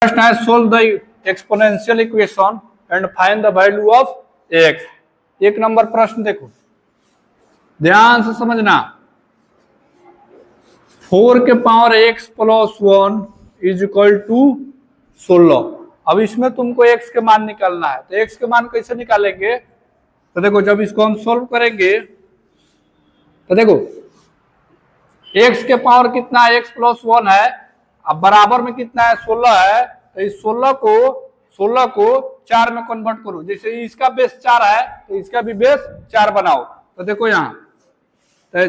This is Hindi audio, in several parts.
Question है solve the exponential equation and find the value of x। एक नंबर प्रश्न देखो, ध्यान से समझना। 4 के power x plus 1 is equal to 16। अब इसमें तुमको x के मान निकालना है, तो x के मान कैसे निकालेंगे? तो देखो, जब इसको हम सोल्व करेंगे तो देखो x के पावर कितना है, x प्लस 1 है, अब बराबर में कितना है, 16 है। तो इस 16 को 4 में कन्वर्ट करो। जैसे इसका बेस 4 है तो इसका भी बेस 4 बनाओ। तो देखो यहाँ तो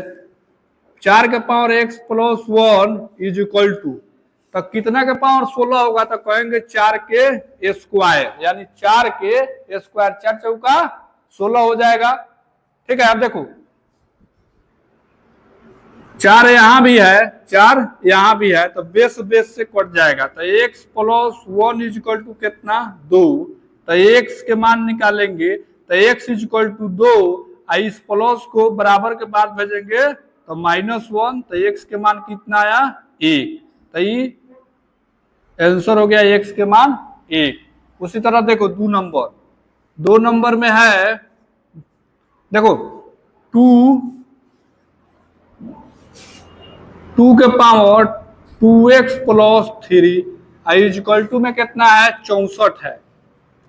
4 के power x plus 1 is equal to, तो कितना के पावर 16 होगा? तो कहेंगे 4 के स्क्वायर, यानी 4 के स्क्वायर, 4 चौका 16 हो जाएगा। ठीक है, अब देखो 4 यहाँ भी है, 4 यहाँ भी है, तो बेस से कट जाएगा। तो x plus 1 is equal to कितना, 2। तो x के मान निकालेंगे तो x इज इक्वल टू 2, इस प्लस को बराबर के बाद भेजेंगे तो -1। तो x के मान कितना आया, 1। तो ये आंसर हो गया x के मान 1। उसी तरह देखो 2 नंबर में है, देखो 2 के power 2x plus 3 is equal to में कितना है, 64 है।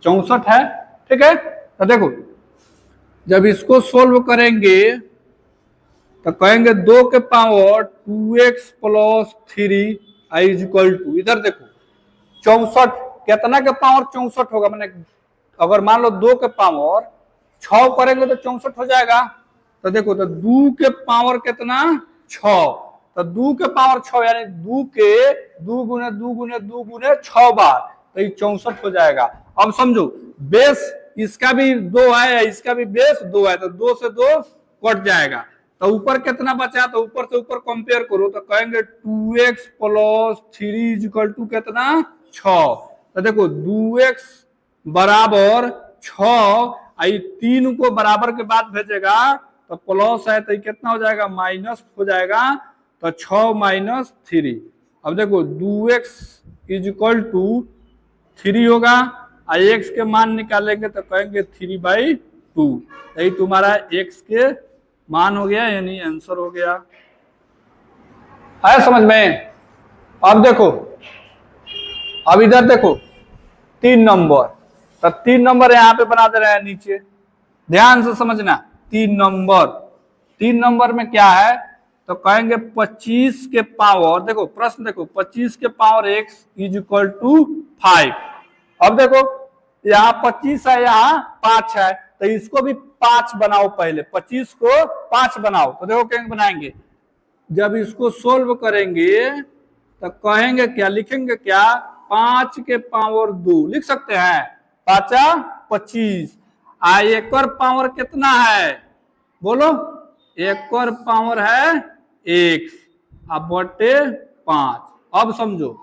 64 है, ठीक है। तो देखो जब इसको सोल्व करेंगे तो कहेंगे 2 के power 2x plus 3 is equal to, इधर देखो 64, कितना के पावर 64 होगा? मैंने अगर मान लो 2 के पावर 6 करेंगे तो 64 हो जाएगा। तो देखो तो 2 के पावर कितना, 6। तो 2 के पावर 6 यानी 2 के 2 गुने 2 गुने 2 गुने 6 बार, तो ये 64 हो जाएगा। अब समझो बेस इसका भी 2 है, इसका भी बेस 2 है, तो 2 से 2 कट जाएगा। तो ऊपर कितना बचा? तो ऊपर से ऊपर कंपेयर करो तो कहेंगे 2x plus 3 is equal to कितना, 6। तो देखो 2x बराबर 6, 3 को बराबर के बाद भेजेगा तो प्लस है, तो कितना हो जाएगा, माइनस हो जाएगा। तो 6 माइनस 3। अब देखो 2x इज इक्वल टू 3 होगा, x के मान निकालेंगे तो कहेंगे 3/2। यही तुम्हारा x के मान हो गया, यानी आंसर हो गया। आया समझ में? अब देखो, अब इधर देखो 3 नंबर, तो 3 नंबर यहाँ पे बना दे रहे हैं नीचे, ध्यान से समझना। 3 नंबर में क्या है? तो कहेंगे 25 के पावर, देखो प्रश्न देखो, 25 के power x is equal to 5। अब देखो यहाँ 25 है, यहाँ 5 है, तो इसको भी 5 बनाओ। पहले 25 को 5 बनाओ। तो देखो क्या बनाएंगे, जब इसको सोल्व करेंगे तो कहेंगे क्या, लिखेंगे क्या, 5 के पावर 2 लिख सकते हैं, 5 25। एक और पावर कितना है, बोलो? एक और पावर है x, अब बटे 5। अब समझो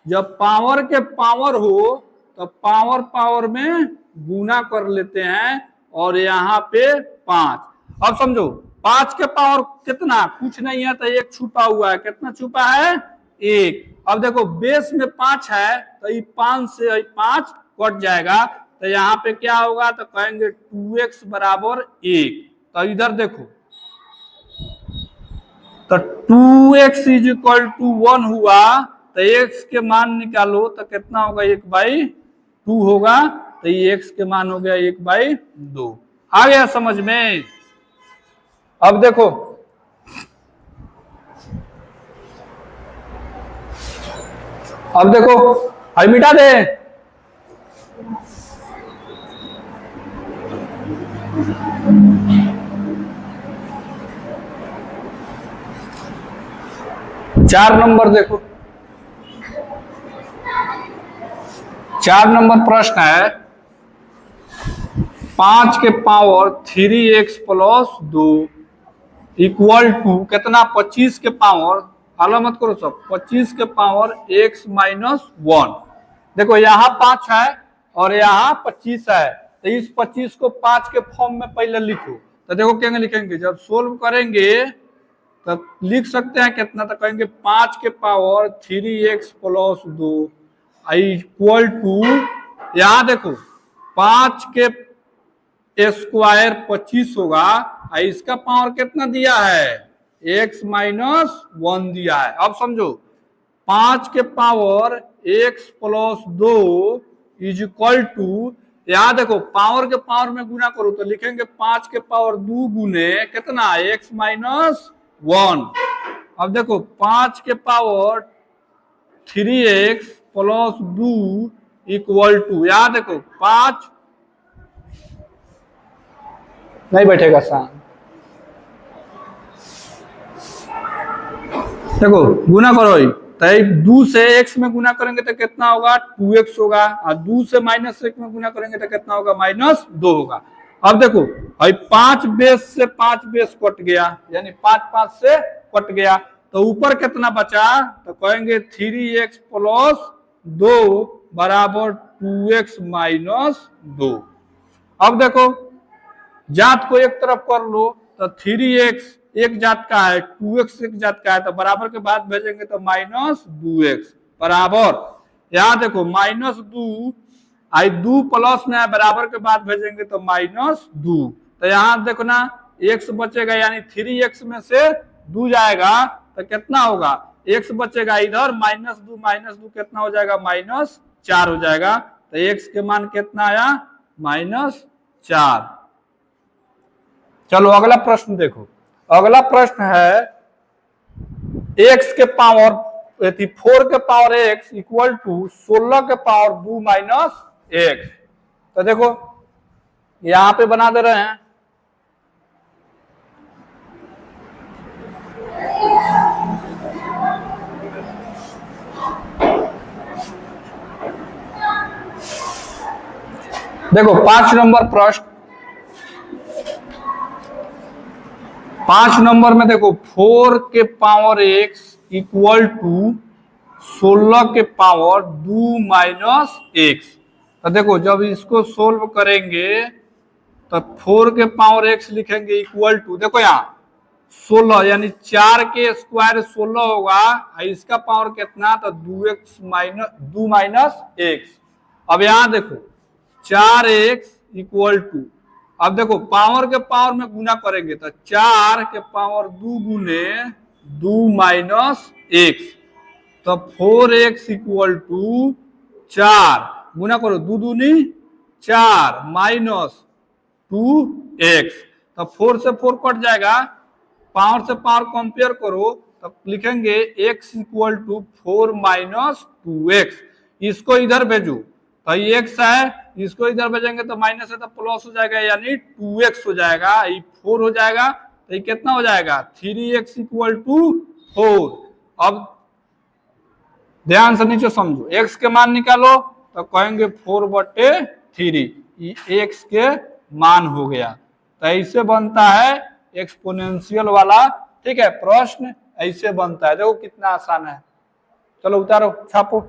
जब पावर के पावर हो तो पावर में गुना कर लेते हैं, और यहाँ पे 5। अब समझो 5 के पावर कितना, कुछ नहीं है, तो एक छुपा हुआ है। कितना छुपा है, 1। अब देखो बेस में 5 है, तो ये 5 से 5 कट जाएगा। तो यहाँ पे क्या होगा, तो कहेंगे 2x बराबर 1। तो इधर देखो तो 2x इज इक्वल टू 1 हुआ, तो x के मान निकालो तो कितना होगा, 1/2 होगा। तो ये x के मान हो गया 1/2। आ गया समझ में? अब देखो भाई मिटा दे। चार नंबर देखो, 4 नंबर प्रश्न है, 5 के power 3x plus 2 equal to कितना, 25 के पावर, हाला मत करो सब, 25 के पावर x माइनस 1। देखो यहाँ 5 है और यहाँ 25 है, तो इस 25 को 5 के फॉर्म में पहले लिखो। तो देखो क्या लिखेंगे, जब सोल्व करेंगे तो लिख सकते हैं कितना, तो कहेंगे 5 के power 3x plus 2 equal to, यहां देखो 5 के स्क्वायर 25 होगा, इसका पावर कितना दिया है, x माइनस 1 दिया है। अब समझो 5 के power x plus 2 is equal to, यहां देखो पावर के पावर में गुना करो तो लिखेंगे 5 के पावर 2 गुने कितना, x माइनस 1। अब देखो 5 के power 3x plus 2 equal to, यहां देखो 5 नहीं बैठेगा शाम, देखो गुना करो, तो 2 से x में गुना करेंगे तो कितना होगा, 2x होगा, और 2 से माइनस 1 में गुना करेंगे तो कितना होगा, माइनस 2 होगा। अब देखो भाई 5 बेस से 5 बेस कट गया, यानी 5 5 से कट गया, तो ऊपर कितना बचा, तो कहेंगे 3x प्लस 2 बराबर 2x माइनस 2। अब देखो जात को एक तरफ कर लो, तो 3x एक जात का है, 2x एक जात का है, तो बराबर के बाद भेजेंगे तो माइनस 2x बराबर, यहां देखो माइनस 2, आई 2 प्लस में बराबर के बाद भेजेंगे तो माइनस 2, तो यहां देखो ना x बचेगा, यानी 3x में से 2 जाएगा तो कितना होगा, x बचेगा इधर, माइनस 2 कितना हो जाएगा, माइनस 4 हो जाएगा, तो x के मान कितना आया, माइनस 4। चलो अगला प्रश्न देखो, अगला प्रश्न है x के पावर 4 के पावर x इक्वल टू 16 के पावर 2 माइनस x। तो देखो यहां पे बना दे रहे हैं, देखो 5 नंबर प्रश्न, 5 नंबर में देखो 4 के पावर x इक्वल टू 16 के पावर 2 माइनस x। तो देखो जब इसको सोल्व करेंगे तो 4 के पावर x लिखेंगे इक्वल टू, देखो यहाँ 16 यानी 4 के स्क्वायर 16 होगा, इसका पावर कितना, तो 2 माइनस x। अब यहां देखो 4x इक्वल टू, अब देखो पावर के पावर में गुना करेंगे तो 4 के पावर 2 गुने 2 माइनस x, तो 4x इक्वल टू 4, गुना करो 2 दूनी 4 माइनस 2x, तो 4 से 4 कट जाएगा, पावर से पावर कंपेयर करो तो लिखेंगे x equal to 4 minus 2x। इसको इधर भेजो तो ये x है, इसको इधर भेजेंगे तो माइनस है तो प्लस हो जाएगा, यानी 2x हो जाएगा, ये 4 हो जाएगा, तो ये कितना हो जाएगा, 3x इक्वल टू 4। अब ध्यान से नीचे समझो, x के मान निकालो तो कहेंगे 4/3, ये x के मान हो गया। तो ऐसे बनता है एक्सपोनेंशियल वाला, ठीक है, प्रश्न ऐसे बनता है, देखो कितना आसान है। चलो उतारो छापो।